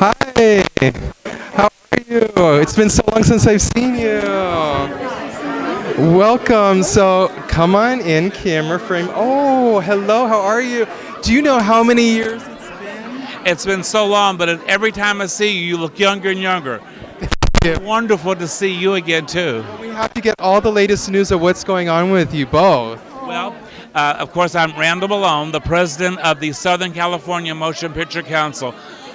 Hi, how are you? It's been so long since I've seen you. Welcome. So come on in, camera frame. Oh, hello. How are you? Do you know how many years it's been? It's been so long, but every time I see you, you look younger and younger. Yeah. Wonderful to see you again, too. We have to get all the latest news of what's going on with you both. Well, of course, I'm Randal Malone, the president of the Southern California Motion Picture Council.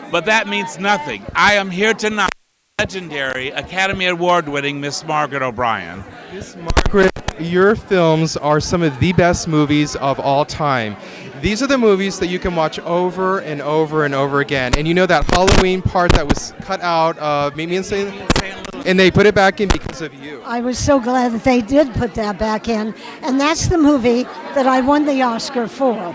But that means nothing. I am here tonight, legendary Academy Award winning Miss Margaret O'Brien. Miss Margaret, your films are some of the best movies of all time. These are the movies that you can watch over and over and over again. And you know that Halloween part that was cut out of Meet Me in St. And they put it back in because of you. I was so glad that they did put that back in. And that's the movie that I won the Oscar for,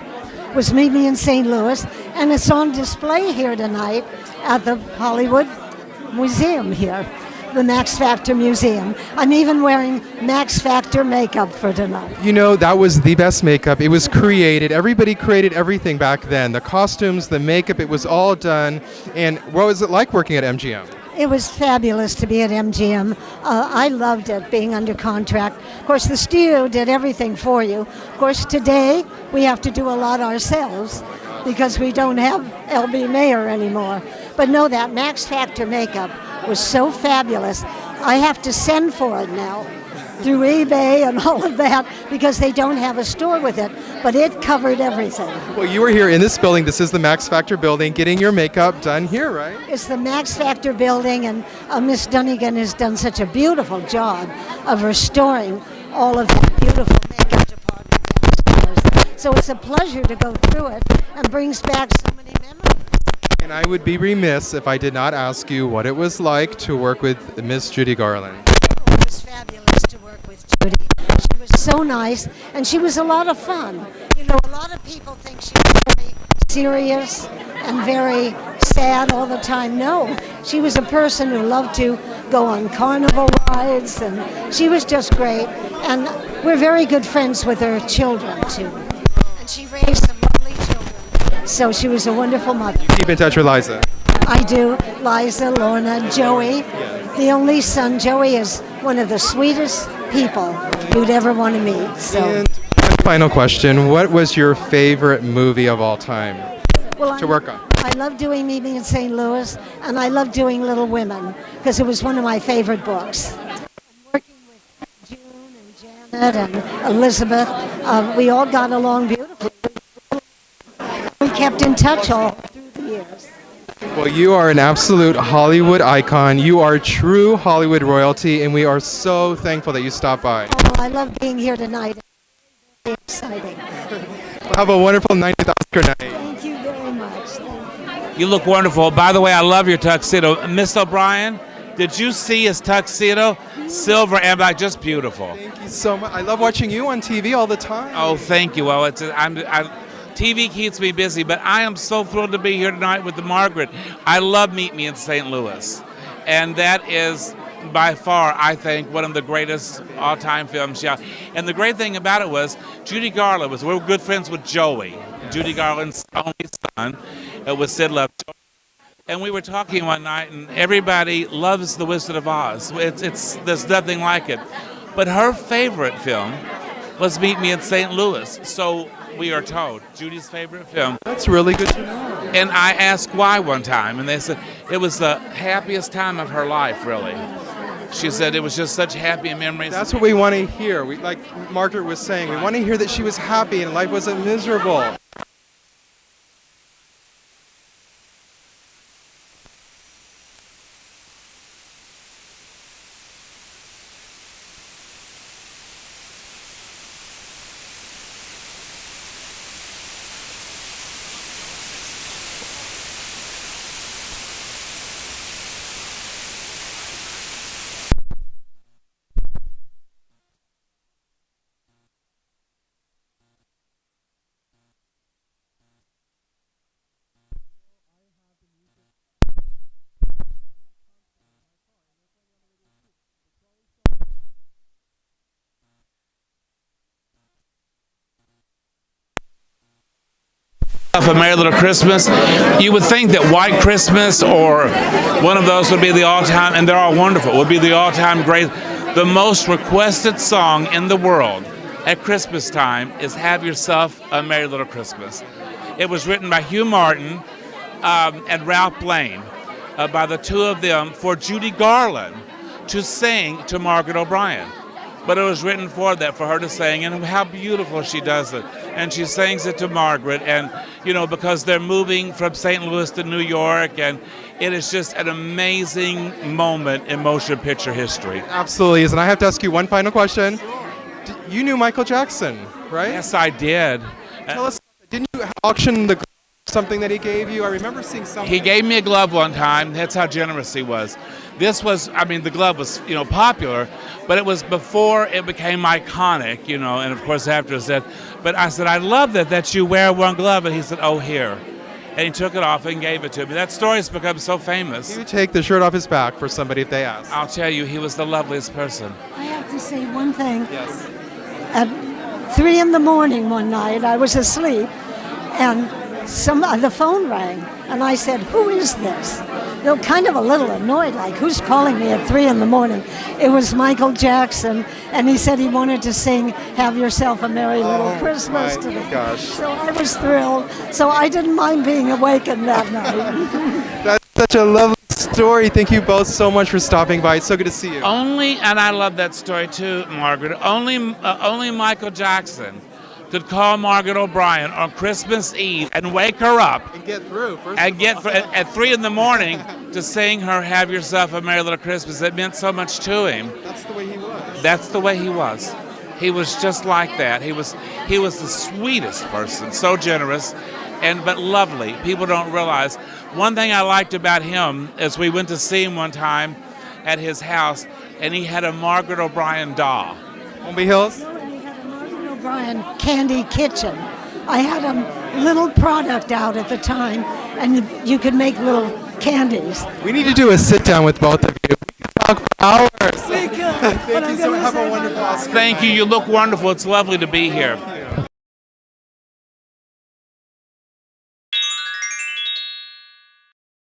was Meet Me in St. Louis. And it's on display here tonight at the Hollywood Museum here, the Max Factor Museum. I'm even wearing Max Factor makeup for tonight. You know, that was the best makeup. It was created. Everybody created everything back then. The costumes, the makeup, it was all done. And what was it like working at MGM? It was fabulous to be at MGM. I loved it, being under contract. Of course, the studio did everything for you. Of course, today we have to do a lot ourselves because we don't have LB Mayer anymore. But no, that Max Factor makeup was so fabulous. I have to send for it now through eBay and all of that because they don't have a store with it. But it covered everything. Well, you were here in this building. This is the Max Factor building, getting your makeup done here, right? It's the Max Factor building, and Miss Dunnigan has done such a beautiful job of restoring all of that beautiful makeup department downstairs. So it's a pleasure to go through it and brings back so many memories. And I would be remiss if I did not ask you what it was like to work with Miss Judy Garland. It was fabulous to work with Judy. She was so nice, and she was a lot of fun. You know, a lot of people think she was very serious and very sad all the time. No, she was a person who loved to go on carnival rides, and she was just great. And we're very good friends with her children, too. And she raised some lovely children. So she was a wonderful mother. Keep in touch with Liza. I do. Liza, Lorna, Joey. The only son, Joey, is one of the sweetest people you'd ever want to meet. So, And one final question. What was your favorite movie of all time well, to work on? I love doing Meet Me in St. Louis, and I love doing Little Women because it was one of my favorite books. And working with June and Janet and Elizabeth, we all got along beautifully. We kept in touch all through the years. Well, you are an absolute Hollywood icon. You are true Hollywood royalty, and we are so thankful that you stopped by. Oh, I love being here tonight. It's very exciting. Have a wonderful 90th Oscar night. Thank you very much. Thank you. You look wonderful. By the way, I love your tuxedo. Miss O'Brien, did you see his tuxedo? Silver and black, just beautiful. Thank you so much. I love watching you on TV all the time. Oh, thank you. Well, TV keeps me busy, but I am so thrilled to be here tonight with the Margaret. I love Meet Me in St. Louis, and that is by far, I think, one of the greatest all-time films. Yeah, and the great thing about it was Judy Garland we were good friends with Joey, Judy Garland's only son, was Sid Lovejoy. And we were talking one night, and everybody loves The Wizard of Oz. There's nothing like it, but her favorite film was Meet Me in St. Louis. So we are told Judy's favorite film. That's really good to know. And I asked why one time, and they said it was the happiest time of her life, really. She said it was just such happy memories. That's what we want to hear. Like Margaret was saying, we want to hear that she was happy and life wasn't miserable. Yourself a Merry Little Christmas, you would think that White Christmas or one of those would be the all-time, and they're all wonderful, would be the all-time great. The most requested song in the world at Christmas time is Have Yourself a Merry Little Christmas. It was written by Hugh Martin and Ralph Blaine, by the two of them, for Judy Garland to sing to Margaret O'Brien. But it was written for her to sing, and how beautiful she does it. And she sings it to Margaret, and because they're moving from St. Louis to New York, and it is just an amazing moment in motion picture history. Absolutely is. And I have to ask you one final question. You knew Michael Jackson, right? Yes, I did. Tell us, didn't you auction something that he gave you? I remember seeing something. He gave me a glove one time. That's how generous he was. This was, the glove was, popular, but it was before it became iconic, and of course after it said, but I said, I love that you wear one glove, and he said, oh, here. And he took it off and gave it to me. That story's become so famous. He would take the shirt off his back for somebody if they asked. I'll tell you, he was the loveliest person. I have to say one thing. Yes. At 3 a.m. one night, I was asleep, and the phone rang, and I said, who is this? They were kind of a little annoyed, like, who's calling me at 3 a.m? It was Michael Jackson, and he said he wanted to sing Have Yourself a Merry Little Christmas to me. Gosh. So I was thrilled. So I didn't mind being awakened that night. That's such a lovely story. Thank you both so much for stopping by. It's so good to see you. And I love that story too, Margaret, only Michael Jackson could call Margaret O'Brien on Christmas Eve and wake her up And get through. at 3 a.m. to sing her Have Yourself a Merry Little Christmas. It meant so much to him. That's the way he was. That's the way he was. He was just like that. He was the sweetest person, so generous, but lovely. People don't realize. One thing I liked about him is we went to see him one time at his house, and he had a Margaret O'Brien doll. Holmby Hills? O'Brien Candy Kitchen. I had a little product out at the time, and you could make little candies. We need to do a sit down with both of you. We could talk for hours. We could. Thank you so much. Have a wonderful Thank you. You look wonderful. It's lovely to be here.